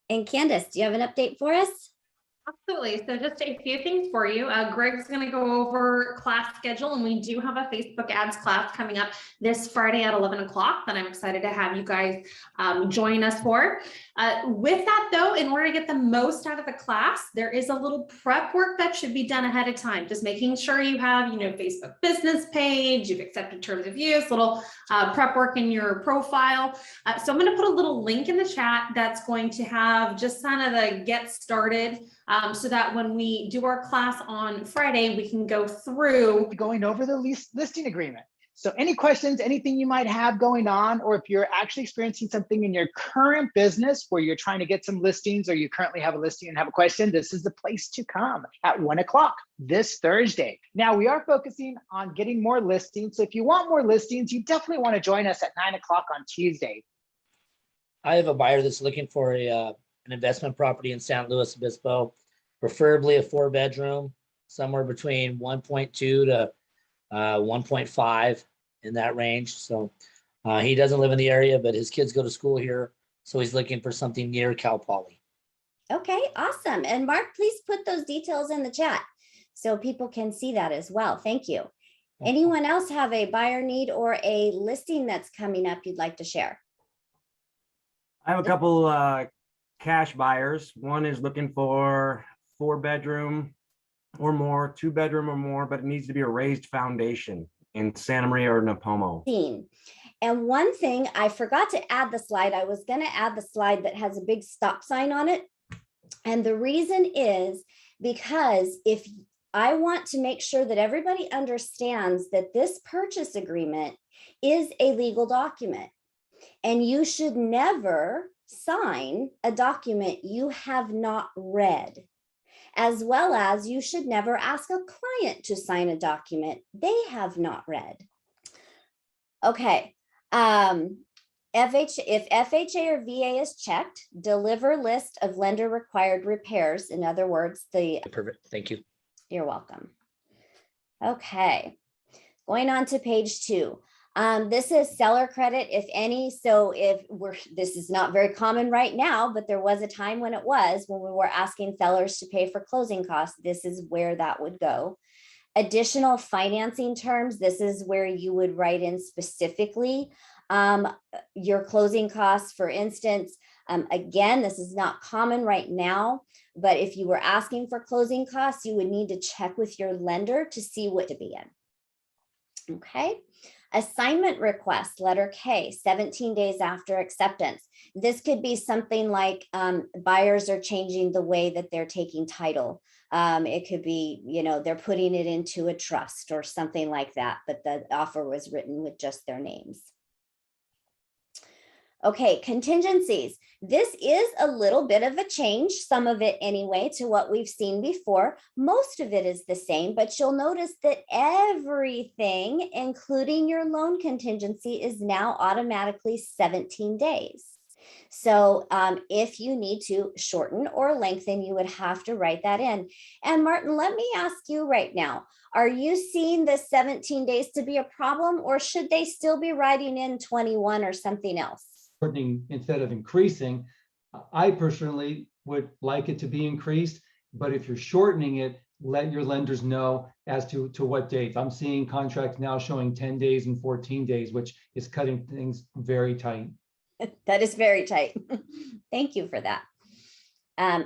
And Candace, do you have an update for us? Absolutely. So just a few things for you. Greg's going to go over class schedule, and we do have a Facebook ads class coming up this Friday at 11 o'clock that I'm excited to have you guys join us for. With that though, in order to get the most out of the class, there is a little prep work that should be done ahead of time. Just making sure you have, Facebook business page, you've accepted terms of use, little prep work in your profile. So I'm going to put a little link in the chat that's going to have just kind of the get started, so that when we do our class on Friday, we can go through going over the listing agreement. So any questions, anything you might have going on, or if you're actually experiencing something in your current business where you're trying to get some listings, or you currently have a listing and have a question, this is the place to come at 1 o'clock this Thursday. Now we are focusing on getting more listings. So if you want more listings, you definitely want to join us at 9 o'clock on Tuesday. I have a buyer that's looking for an investment property in San Luis Obispo, preferably a 4-bedroom, somewhere between 1.2 to 1.5 in that range. So he doesn't live in the area, but his kids go to school here. So he's looking for something near Cal Poly. Okay, awesome. And Mark, please put those details in the chat so people can see that as well. Thank you. Anyone else have a buyer need or a listing that's coming up you'd like to share? I have a couple cash buyers. One is looking for 4-bedroom or more, 2-bedroom or more, but it needs to be a raised foundation in Santa Maria or Napomo. And one thing, I forgot to add the slide. I was going to add the slide that has a big stop sign on it. And the reason is because if I want to make sure that everybody understands that this purchase agreement is a legal document, and you should never sign a document you have not read, as well as you should never ask a client to sign a document they have not read. Okay. If FHA or VA is checked, deliver list of lender required repairs. In other words, Perfect. Thank you. You're welcome. Okay. Going on to page 2. This is seller credit, if any. So this is not very common right now, but there was a time when it was, when we were asking sellers to pay for closing costs. This is where that would go. Additional financing terms. This is where you would write in specifically your closing costs. For instance, again, this is not common right now, but if you were asking for closing costs, you would need to check with your lender to see what to be in. Okay. Assignment request, letter K, 17 days after acceptance. This could be something like buyers are changing the way that they're taking title. It could be, they're putting it into a trust or something like that, but the offer was written with just their names. Okay, contingencies. This is a little bit of a change, some of it anyway, to what we've seen before. Most of it is the same, but you'll notice that everything, including your loan contingency, is now automatically 17 days. So if you need to shorten or lengthen, you would have to write that in. And Martin, let me ask you right now, are you seeing the 17 days to be a problem, or should they still be writing in 21 or something else? Instead of increasing, I personally would like it to be increased, but if you're shortening it, let your lenders know as to what dates. I'm seeing contracts now showing 10 days and 14 days, which is cutting things very tight. That is very tight. Thank you for that.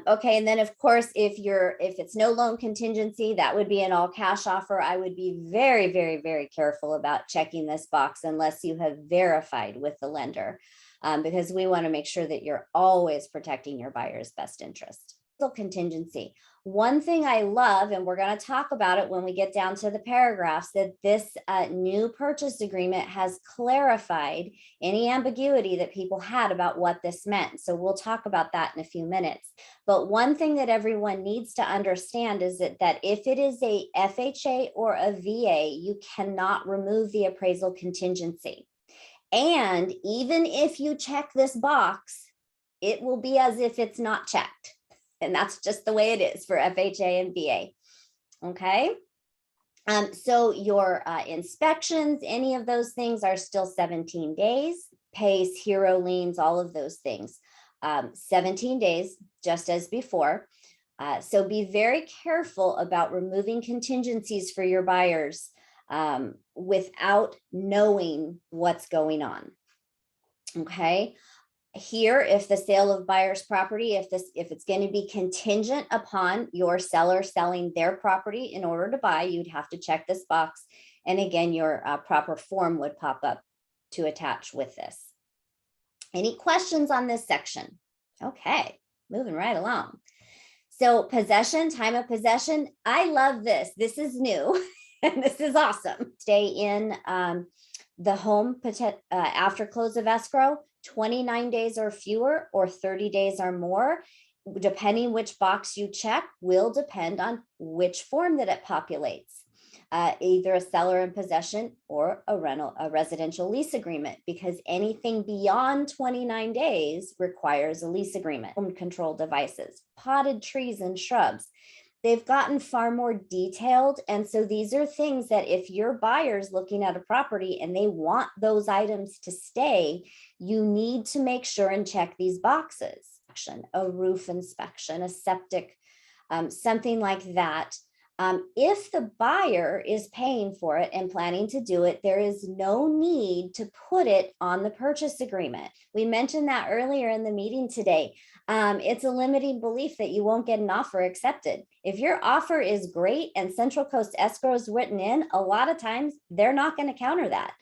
Okay, and then of course, if it's no loan contingency, that would be an all cash offer. I would be very, very, very careful about checking this box unless you have verified with the lender, because we want to make sure that you're always protecting your buyer's best interest. Contingency. One thing I love, and we're going to talk about it when we get down to the paragraphs, that this new purchase agreement has clarified any ambiguity that people had about what this meant. So we'll talk about that in a few minutes. But one thing that everyone needs to understand is that if it is a FHA or a VA, you cannot remove the appraisal contingency. And even if you check this box, it will be as if it's not checked. And that's just the way it is for FHA and VA. Okay. So your inspections, any of those things are still 17 days, pays, hero liens, all of those things. 17 days, just as before. So be very careful about removing contingencies for your buyers without knowing what's going on. Okay. Here, if the sale of buyer's property, if it's going to be contingent upon your seller selling their property in order to buy, you'd have to check this box. And again, your proper form would pop up to attach with this. Any questions on this section? Okay, moving right along. So possession, time of possession. I love this. This is new and this is awesome. Stay in the home after close of escrow, 29 days or fewer, or 30 days or more, depending which box you check will depend on which form that it populates. Either a seller in possession or a residential lease agreement, because anything beyond 29 days requires a lease agreement. Home control devices, potted trees and shrubs. They've gotten far more detailed. And so these are things that if your buyer's looking at a property and they want those items to stay, you need to make sure and check these boxes. A roof inspection, a septic, something like that. If the buyer is paying for it and planning to do it, there is no need to put it on the purchase agreement. We mentioned that earlier in the meeting today. It's a limiting belief that you won't get an offer accepted. If your offer is great and Central Coast Escrow is written in, a lot of times they're not going to counter that.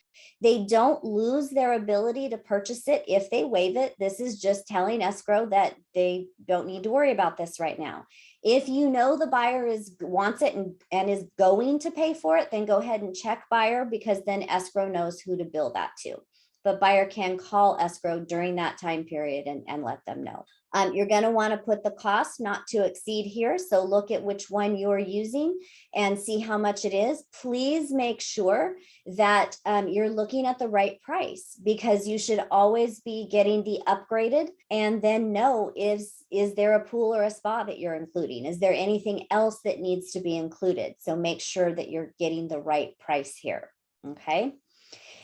They don't lose their ability to purchase it if they waive it. This is just telling escrow that they don't need to worry about this right now. If you know the buyer wants it and is going to pay for it, then go ahead and check buyer, because then escrow knows who to bill that to. But buyer can call escrow during that time period and let them know. You're going to want to put the cost not to exceed here. So look at which one you're using and see how much it is. Please make sure that you're looking at the right price, because you should always be getting the upgraded and then know is there a pool or a spa that you're including? Is there anything else that needs to be included? So make sure that you're getting the right price here. Okay.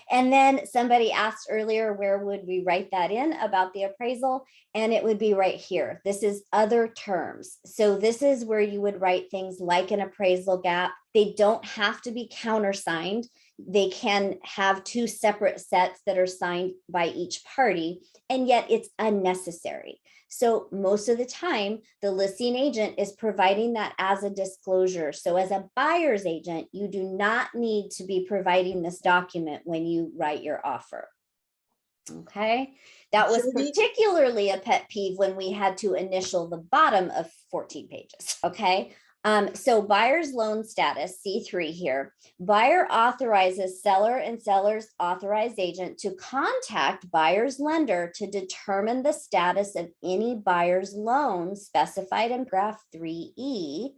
And then somebody asked earlier, where would we write that in about the appraisal? And it would be right here. This is other terms. So this is where you would write things like an appraisal gap. They don't have to be countersigned. They can have two separate sets that are signed by each party, and yet it's unnecessary. So most of the time, the listing agent is providing that as a disclosure. So as a buyer's agent, you do not need to be providing this document when you write your offer. Okay, that was particularly a pet peeve when we had to initial the bottom of 14 pages. Okay. So buyer's loan status, C3 here, buyer authorizes seller and seller's authorized agent to contact buyer's lender to determine the status of any buyer's loan specified in paragraph 3E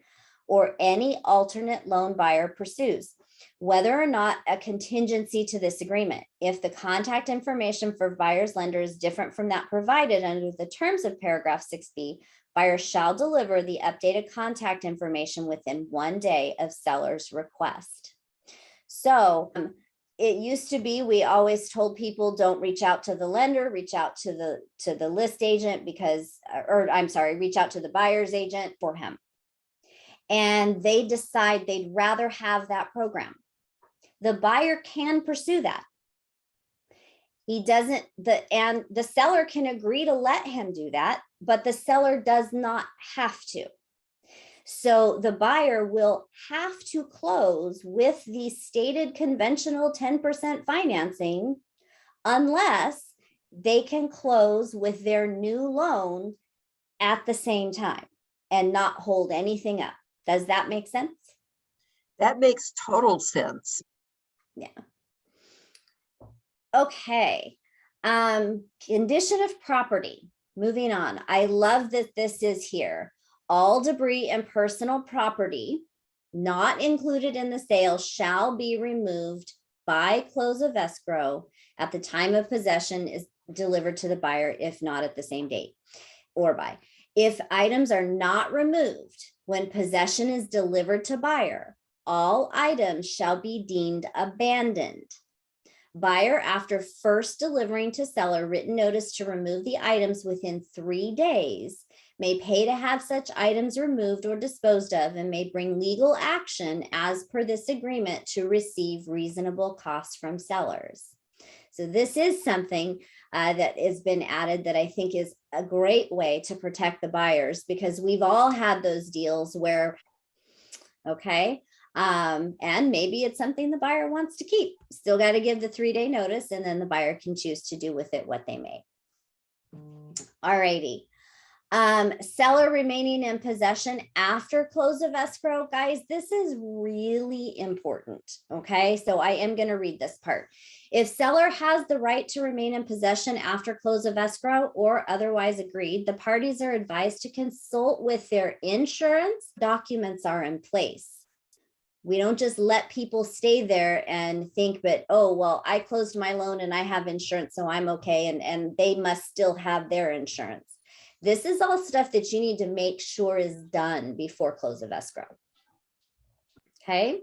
or any alternate loan buyer pursues, whether or not a contingency to this agreement. If the contact information for buyer's lender is different from that provided under the terms of paragraph 6B, buyer shall deliver the updated contact information within 1 day of seller's request. So it used to be, we always told people don't reach out to the lender, reach out to the list agent because, or I'm sorry, reach out to the buyer's agent for him. And they decide they'd rather have that program. The buyer can pursue that. He doesn't, and the seller can agree to let him do that, but the seller does not have to. So the buyer will have to close with the stated conventional 10% financing unless they can close with their new loan at the same time and not hold anything up. Does that make sense? That makes total sense. Yeah. Okay. Condition of property. Moving on. I love that this is here. All debris and personal property not included in the sale shall be removed by close of escrow at the time of possession is delivered to the buyer, if not at the same date or by. If items are not removed when possession is delivered to buyer, all items shall be deemed abandoned. Buyer, after first delivering to seller written notice to remove the items within 3 days, may pay to have such items removed or disposed of and may bring legal action as per this agreement to receive reasonable costs from sellers. So this is something that has been added that I think is a great way to protect the buyers, because we've all had those deals where, okay, and maybe it's something the buyer wants to keep. Still got to give the 3-day notice, and then the buyer can choose to do with it what they may. All righty. Seller remaining in possession after close of escrow. Guys, this is really important. Okay, so I am going to read this part. If seller has the right to remain in possession after close of escrow or otherwise agreed, the parties are advised to consult with their insurance. Documents are in place. We don't just let people stay there and think, but, oh, well, I closed my loan and I have insurance, so I'm okay. And they must still have their insurance. This is all stuff that you need to make sure is done before close of escrow. Okay.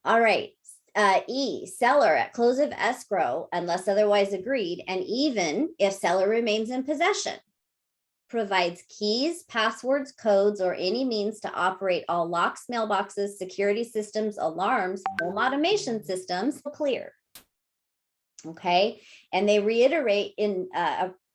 All right. E, seller at close of escrow, unless otherwise agreed, and even if seller remains in possession, provides keys, passwords, codes, or any means to operate all locks, mailboxes, security systems, alarms, home automation systems clear. Okay. And they reiterate in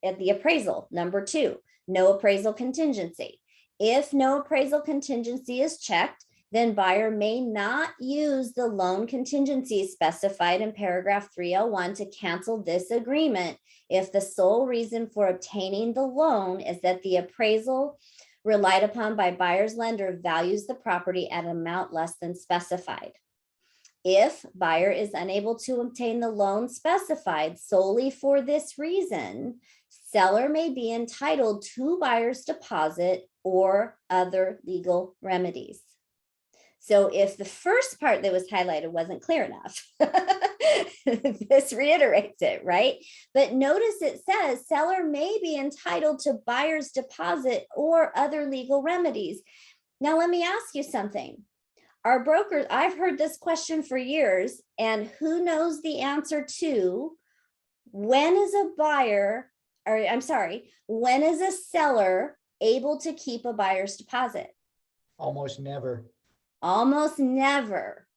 at the appraisal, number 2, no appraisal contingency. If no appraisal contingency is checked, then buyer may not use the loan contingency specified in paragraph 301 to cancel this agreement if the sole reason for obtaining the loan is that the appraisal relied upon by buyer's lender values the property at an amount less than specified. If buyer is unable to obtain the loan specified solely for this reason, seller may be entitled to buyer's deposit or other legal remedies. So if the first part that was highlighted wasn't clear enough, this reiterates it, right? But notice it says seller may be entitled to buyer's deposit or other legal remedies. Now, let me ask you something. Our brokers, I've heard this question for years, and who knows the answer to when is a buyer, or I'm sorry, when is a seller able to keep a buyer's deposit? Almost never. Almost never.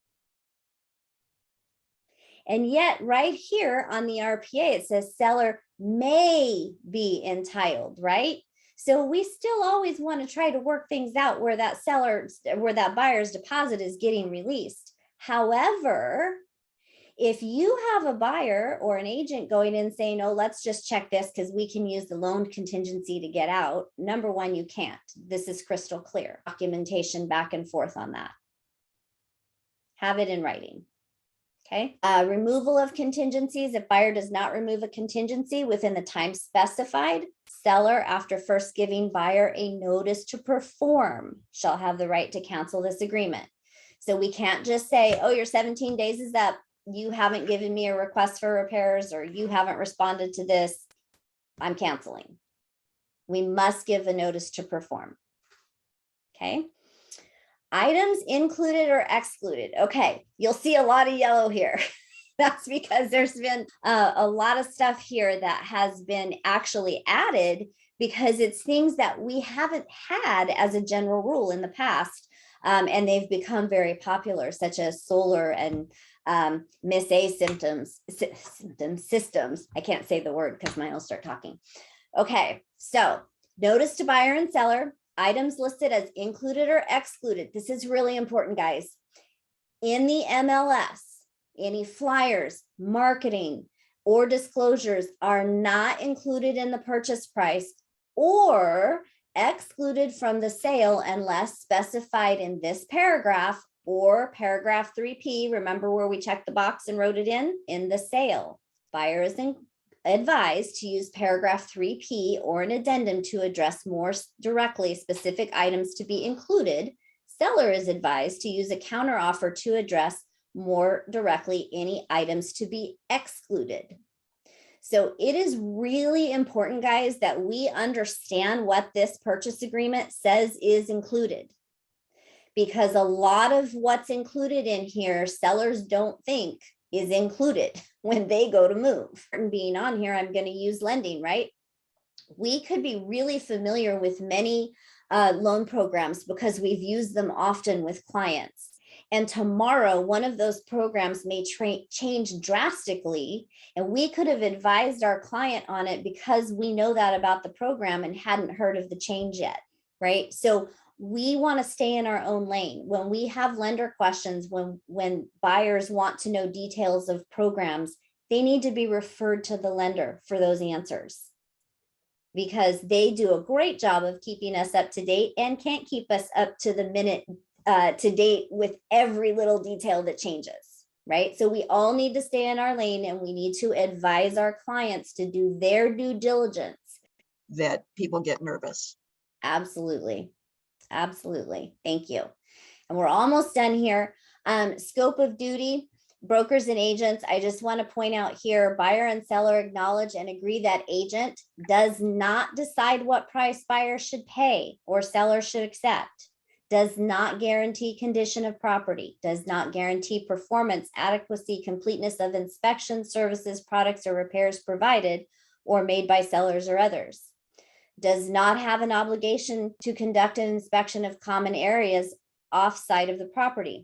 And yet right here on the RPA, it says seller may be entitled, right? So we still always want to try to work things out where that buyer's deposit is getting released. However, if you have a buyer or an agent going in saying, oh, let's just check this because we can use the loan contingency to get out. Number one, you can't. This is crystal clear. Documentation back and forth on that. Have it in writing. Okay. Removal of contingencies. If buyer does not remove a contingency within the time specified, seller, after first giving buyer a notice to perform, shall have the right to cancel this agreement. So we can't just say, oh, your 17 days is up. You haven't given me a request for repairs, or you haven't responded to this. I'm canceling. We must give a notice to perform. Okay. Items included or excluded. Okay, you'll see a lot of yellow here. That's because there's been a lot of stuff here that has been actually added because it's things that we haven't had as a general rule in the past. And they've become very popular, such as solar and Miss A systems. I can't say the word because mine will start talking. Okay, so notice to buyer and seller, items listed as included or excluded. This is really important, guys. In the MLS, any flyers, marketing, or disclosures are not included in the purchase price or excluded from the sale unless specified in this paragraph or paragraph 3P. Remember where we checked the box and wrote it in the sale. Buyer is advised to use paragraph 3P or an addendum to address more directly specific items to be included. Seller is advised to use a counteroffer to address more directly any items to be excluded. So it is really important, guys, that we understand what this purchase agreement says is included. Because a lot of what's included in here, sellers don't think is included when they go to move. And being on here, I'm going to use lending, right? We could be really familiar with many loan programs because we've used them often with clients. And tomorrow, one of those programs may change drastically, and we could have advised our client on it because we know that about the program and hadn't heard of the change yet, right? So we want to stay in our own lane. When we have lender questions, when buyers want to know details of programs, they need to be referred to the lender for those answers, because they do a great job of keeping us up to date and can't keep us up to the minute to date with every little detail that changes, right? So we all need to stay in our lane, and we need to advise our clients to do their due diligence. That people get nervous. Absolutely. Absolutely. Thank you. And we're almost done here. Scope of duty, brokers and agents. I just want to point out here, buyer and seller acknowledge and agree that agent does not decide what price buyer should pay or seller should accept, does not guarantee condition of property, does not guarantee performance, adequacy, completeness of inspection, services, products, or repairs provided or made by sellers or others, does not have an obligation to conduct an inspection of common areas off-site of the property,